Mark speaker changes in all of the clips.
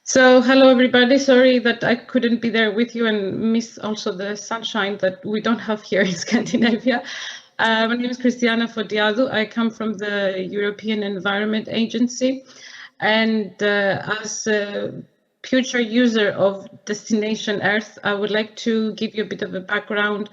Speaker 1: So hello everybody, sorry that I couldn't be there with you and miss also the sunshine that we don't have here in Scandinavia. My name is Christiana Photiadou. I come from the European Environment Agency, and as a future user of Destination Earth, I would like to give you a bit of a background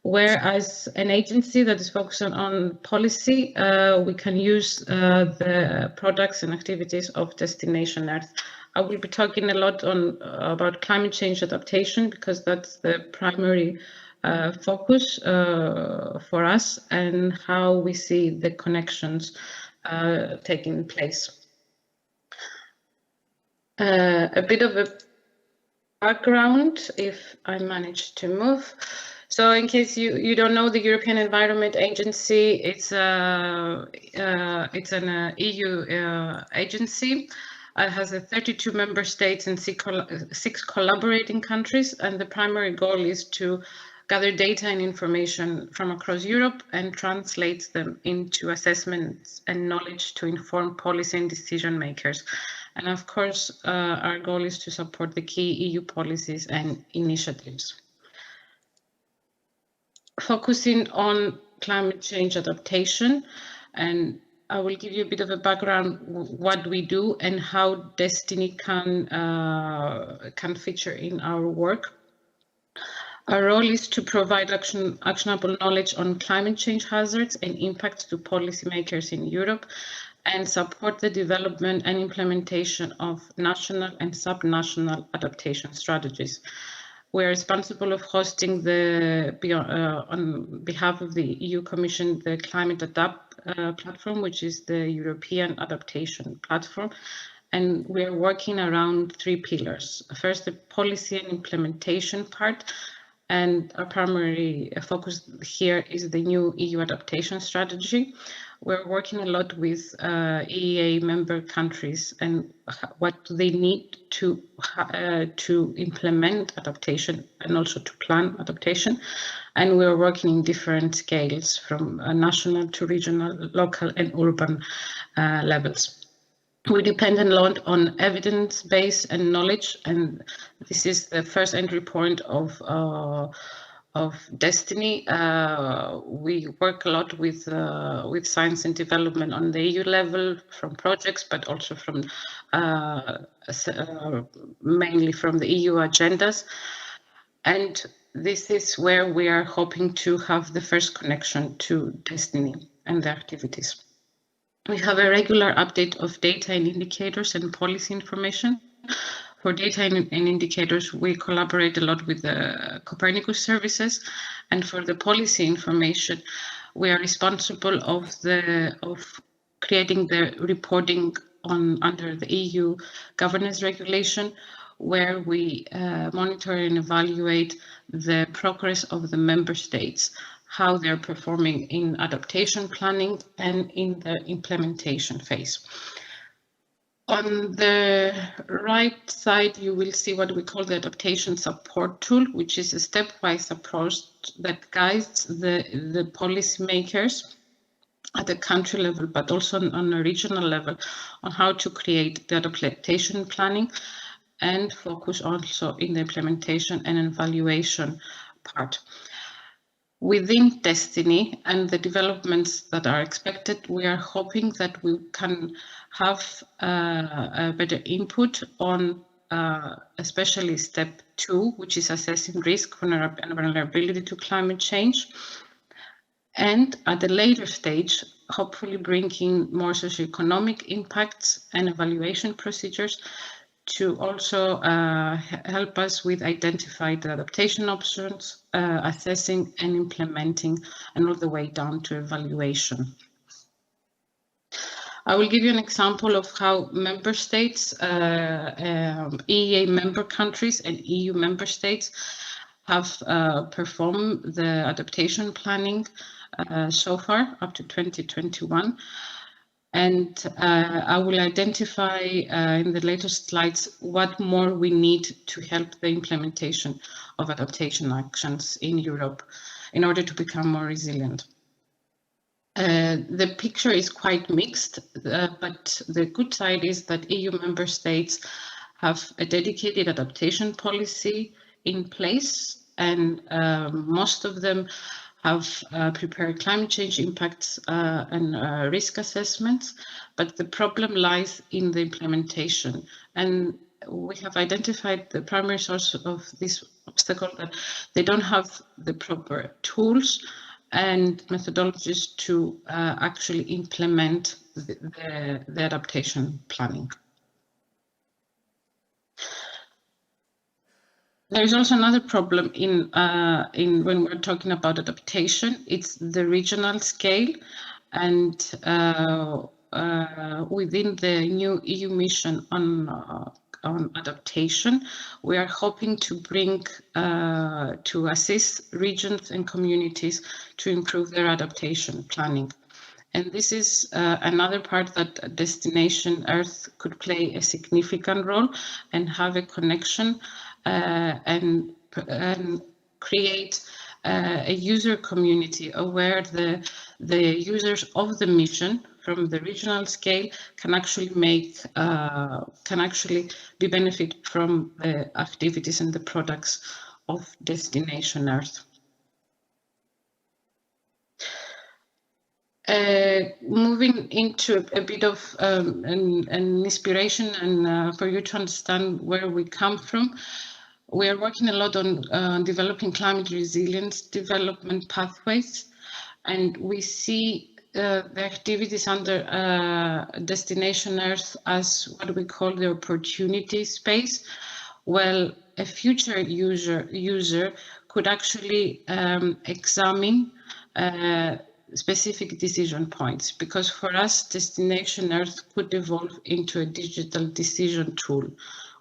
Speaker 1: where as an agency that is focused on policy, we can use the products and activities of Destination Earth. I will be talking a lot about climate change adaptation because that's the primary focus for us and how we see the connections taking place. A bit of a background, if I manage to move. So in case you don't know, the European Environment Agency, it's an EU agency. It has 32 member states and 6 collaborating countries, and the primary goal is to gather data and information from across Europe and translate them into assessments and knowledge to inform policy and decision makers. And of course, our goal is to support the key EU policies and initiatives. Focusing on climate change adaptation, and I will give you a bit of a background what we do and how DestinE can feature in our work. Our role is to provide actionable knowledge on climate change hazards and impacts to policymakers in Europe, and support the development and implementation of national and subnational adaptation strategies. We're responsible of hosting on behalf of the EU Commission, the Climate Adapt platform, which is the European adaptation platform. And we're working around 3 pillars. First, the policy and implementation part. And our primary focus here is the new EU adaptation strategy. We're working a lot with EEA member countries and what they need to implement adaptation and also to plan adaptation. And we're working in different scales from national to regional, local and urban levels. We depend a lot on evidence base and knowledge, and this is the first entry point of DestinE. We work a lot with science and development on the EU level, from projects, but also from mainly from the EU agendas. And this is where we are hoping to have the first connection to DestinE and the activities. We have a regular update of data and indicators and policy information. For data and indicators, we collaborate a lot with the Copernicus services, and for the policy information, we are responsible of creating the reporting under the EU governance regulation, where we monitor and evaluate the progress of the member states, how they're performing in adaptation planning and in the implementation phase. On the right side, you will see what we call the adaptation support tool, which is a stepwise approach that guides the policymakers at the country level, but also on a regional level, on how to create the adaptation planning and focus also in the implementation and evaluation part. Within DestinE and the developments that are expected, we are hoping that we can have a better input on especially step 2, which is assessing risk and vulnerability to climate change. And at the later stage, hopefully bringing more socioeconomic impacts and evaluation procedures to also help us with identifying the adaptation options, assessing and implementing, and all the way down to evaluation. I will give you an example of how member states, EEA member countries and EU member states have performed the adaptation planning so far up to 2021. And I will identify in the latest slides what more we need to help the implementation of adaptation actions in Europe in order to become more resilient. The picture is quite mixed, but the good side is that EU member states have a dedicated adaptation policy in place, and most of them have prepared climate change impacts and risk assessments, but the problem lies in the implementation. And we have identified the primary source of this obstacle, that they don't have the proper tools and methodologies to actually implement the adaptation planning. There is also another problem in when we're talking about adaptation. It's the regional scale, and within the new EU mission on adaptation, we are hoping to bring to assist regions and communities to improve their adaptation planning. And this is another part that Destination Earth could play a significant role and have a connection and create a user community where the users of the mission from the regional scale can actually be benefit from the activities and the products of Destination Earth. Moving into a bit of an inspiration and for you to understand where we come from, we are working a lot on developing climate resilience development pathways, and we see the activities under Destination Earth as what we call the opportunity space. Well, a future user could actually examine specific decision points, because for us, Destination Earth could evolve into a digital decision tool,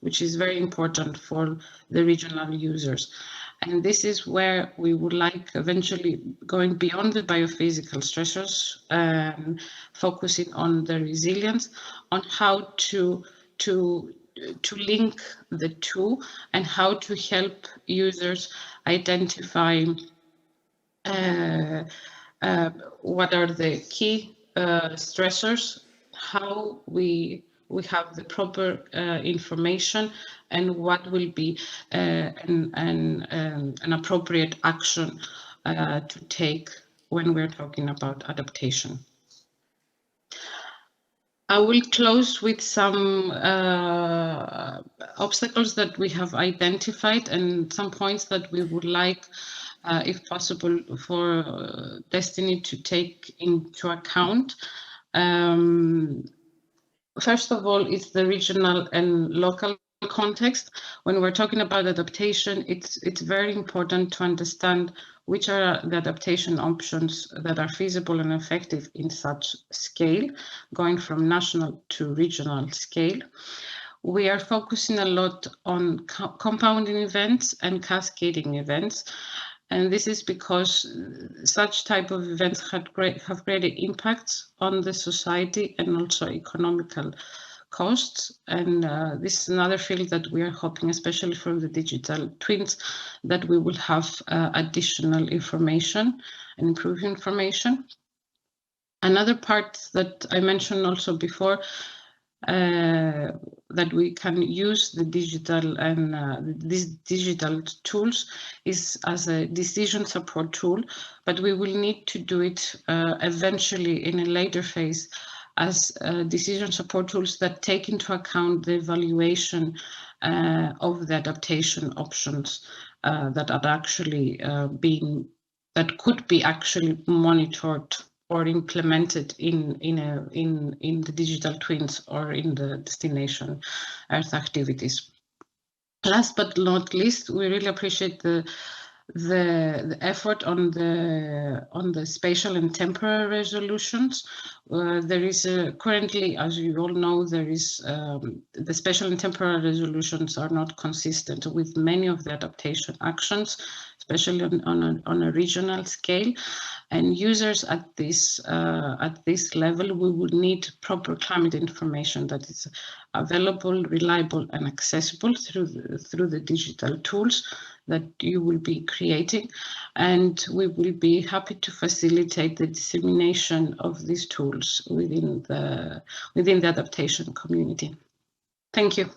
Speaker 1: which is very important for the regional users. And this is where we would like eventually going beyond the biophysical stressors, focusing on the resilience, on how to link the two and how to help users identify what are the key stressors, how we have the proper information, and what will be an appropriate action to take when we're talking about adaptation. I will close with some obstacles that we have identified and some points that we would like, if possible, for DestinE to take into account. First of all, it's the regional and local context. When we're talking about adaptation, it's very important to understand which are the adaptation options that are feasible and effective in such scale, going from national to regional scale. We are focusing a lot on compounding events and cascading events. And this is because such type of events have greater impacts on the society and also economical costs. And this is another field that we are hoping, especially from the digital twins, that we will have additional information and improved information. Another part that I mentioned also before, that we can use the digital and these digital tools is as a decision support tool, but we will need to do it eventually in a later phase as decision support tools that take into account the evaluation of the adaptation options that are actually that could be actually monitored or implemented in the digital twins or in the Destination Earth activities. Last but not least, we really appreciate the effort on the spatial and temporal resolutions. There is currently, as you all know, there is the spatial and temporal resolutions are not consistent with many of the adaptation actions, especially on a regional scale. And users at this level, we would need proper climate information that is available, reliable, and accessible through the digital tools that you will be creating, and we will be happy to facilitate the dissemination of these tools within the adaptation community. Thank you.